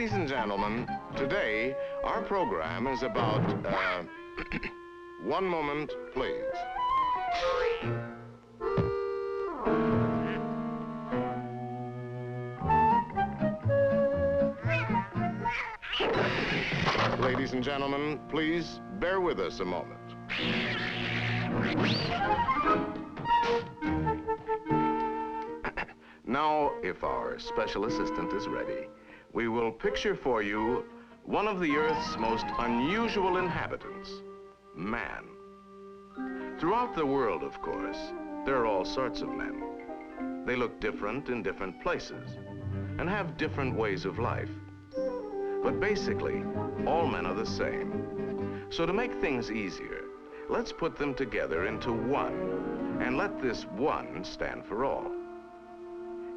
Ladies and gentlemen, today our program is about, one moment, please. Ladies and gentlemen, please bear with us a moment. Now, if our special assistant is ready, we will picture for you one of the Earth's most unusual inhabitants, man. Throughout the world, of course, there are all sorts of men. They look different in different places and have different ways of life. But basically, all men are the same. So to make things easier, let's put them together into one, and let this one stand for all.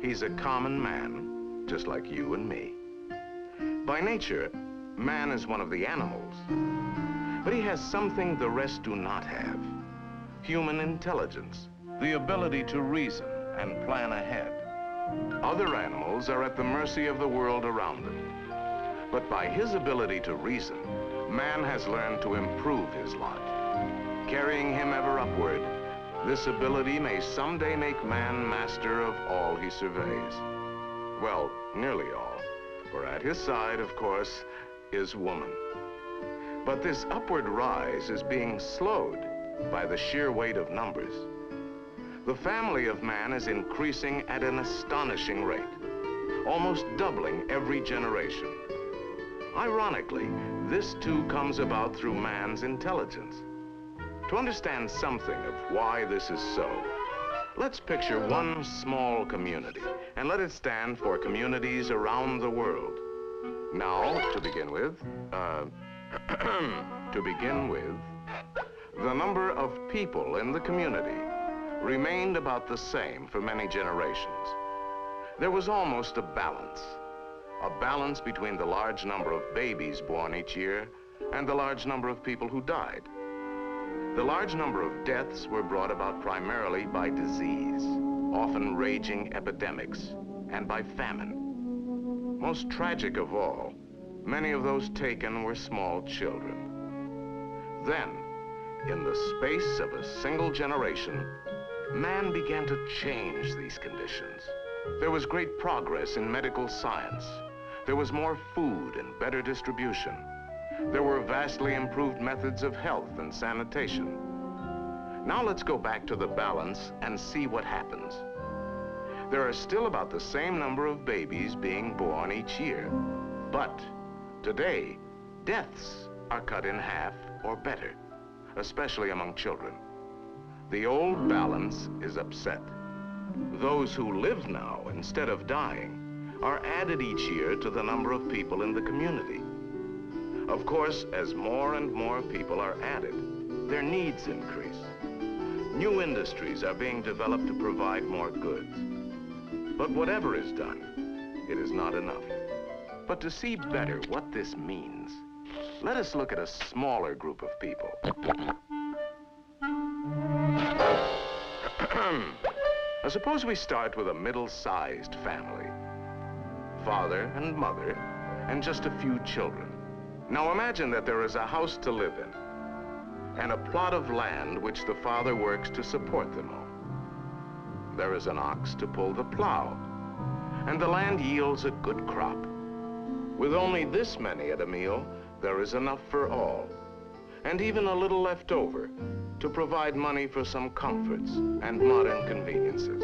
He's a common man, just like you and me. By nature, man is one of the animals, but he has something the rest do not have: human intelligence, the ability to reason and plan ahead. Other animals are at the mercy of the world around them. But by his ability to reason, man has learned to improve his lot. Carrying him ever upward, this ability may someday make man master of all he surveys. Well, nearly all, for at his side, of course, is woman. But this upward rise is being slowed by the sheer weight of numbers. The family of man is increasing at an astonishing rate, almost doubling every generation. Ironically, this too comes about through man's intelligence. To understand something of why this is so, let's picture one small community and let it stand for communities around the world. Now, to begin with, the number of people in the community remained about the same for many generations. There was almost a balance between the large number of babies born each year and the large number of people who died. The large number of deaths were brought about primarily by disease, often raging epidemics, and by famine. Most tragic of all, many of those taken were small children. Then, in the space of a single generation, man began to change these conditions. There was great progress in medical science. There was more food and better distribution. There were vastly improved methods of health and sanitation. Now let's go back to the balance and see what happens. There are still about the same number of babies being born each year. But today, deaths are cut in half or better, especially among children. The old balance is upset. Those who live now instead of dying are added each year to the number of people in the community. Of course, as more and more people are added, their needs increase. New industries are being developed to provide more goods. But whatever is done, it is not enough. But to see better what this means, let us look at a smaller group of people. Suppose we start with a middle-sized family. Father and mother, and just a few children. Now imagine that there is a house to live in, and a plot of land which the father works to support them all. There is an ox to pull the plow, and the land yields a good crop. With only this many at a meal, there is enough for all, and even a little left over to provide money for some comforts and modern conveniences.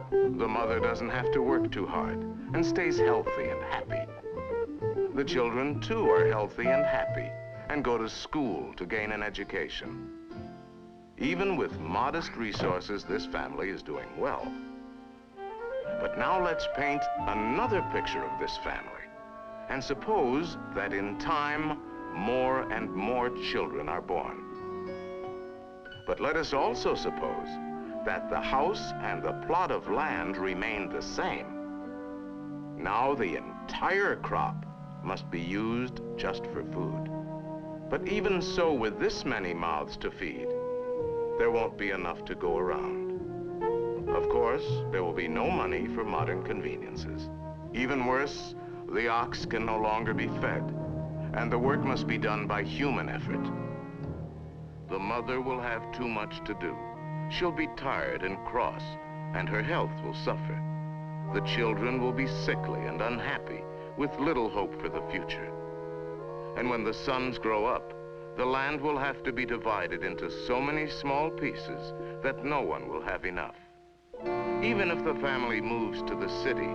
The mother doesn't have to work too hard and stays healthy and happy. The children, too, are healthy and happy and go to school to gain an education. Even with modest resources, this family is doing well. But now let's paint another picture of this family. And suppose that in time, more and more children are born. But let us also suppose that the house and the plot of land remain the same. Now the entire crop must be used just for food. But even so, with this many mouths to feed, there won't be enough to go around. Of course, there will be no money for modern conveniences. Even worse, the ox can no longer be fed, and the work must be done by human effort. The mother will have too much to do. She'll be tired and cross, and her health will suffer. The children will be sickly and unhappy, with little hope for the future. And when the sons grow up, the land will have to be divided into so many small pieces that no one will have enough. Even if the family moves to the city,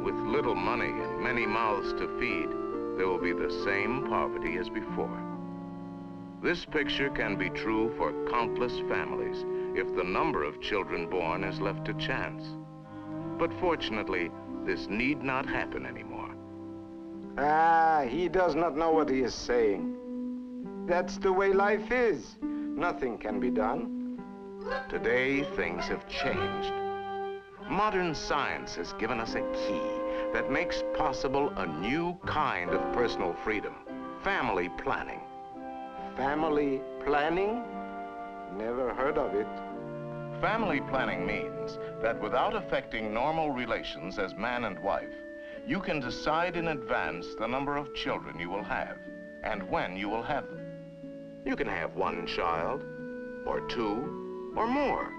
with little money and many mouths to feed, there will be the same poverty as before. This picture can be true for countless families if the number of children born is left to chance. But fortunately, this need not happen anymore. He does not know what he is saying. That's the way life is. Nothing can be done. Today, things have changed. Modern science has given us a key that makes possible a new kind of personal freedom: family planning. Family planning? Never heard of it. Family planning means that without affecting normal relations as man and wife, you can decide in advance the number of children you will have and when you will have them. You can have one child, or two, or more.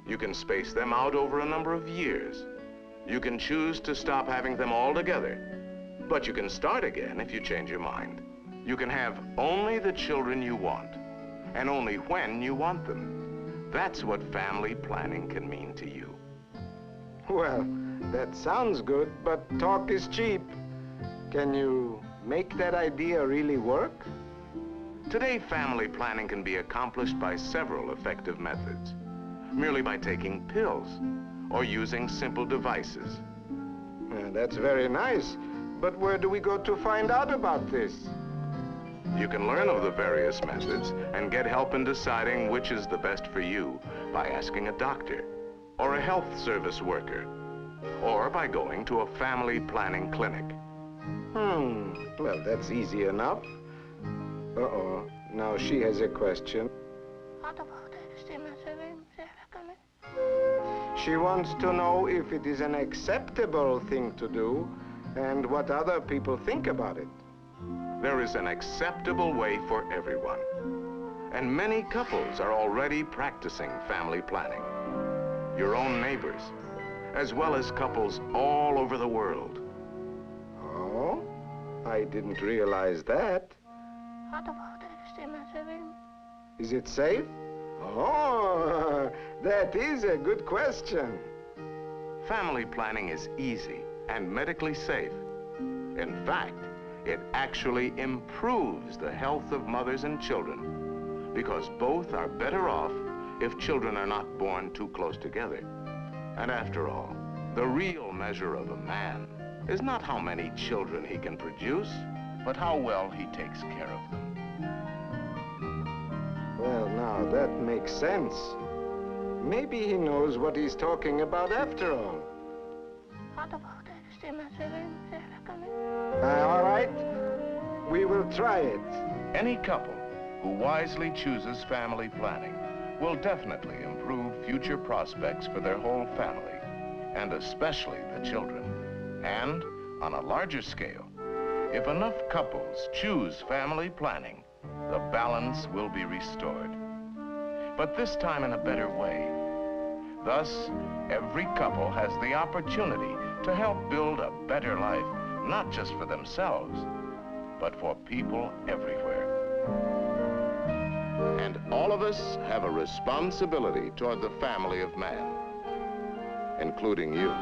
You can space them out over a number of years. You can choose to stop having them altogether, but you can start again if you change your mind. You can have only the children you want, and only when you want them. That's what family planning can mean to you. Well, that sounds good, but talk is cheap. Can you make that idea really work? Today, family planning can be accomplished by several effective methods. Merely by taking pills or using simple devices. That's very nice, but where do we go to find out about this? You can learn of the various methods and get help in deciding which is the best for you by asking a doctor or a health service worker, or by going to a family planning clinic. Well, that's easy enough. Uh-oh, now she has a question. She wants to know if it is an acceptable thing to do and what other people think about it. There is an acceptable way for everyone. And many couples are already practicing family planning. Your own neighbors, as well as couples all over the world. Oh, I didn't realize that. Is it safe? Oh, that is a good question. Family planning is easy and medically safe. In fact, it actually improves the health of mothers and children, because both are better off if children are not born too close together. And after all, the real measure of a man is not how many children he can produce, but how well he takes care of them. Well, now that makes sense. Maybe he knows what he's talking about after all. All right, we will try it. Any couple who wisely chooses family planning will definitely improve future prospects for their whole family, and especially the children. And on a larger scale, if enough couples choose family planning, the balance will be restored. But this time in a better way. Thus, every couple has the opportunity to help build a better life, not just for themselves, but for people everywhere. And all of us have a responsibility toward the family of man, including you.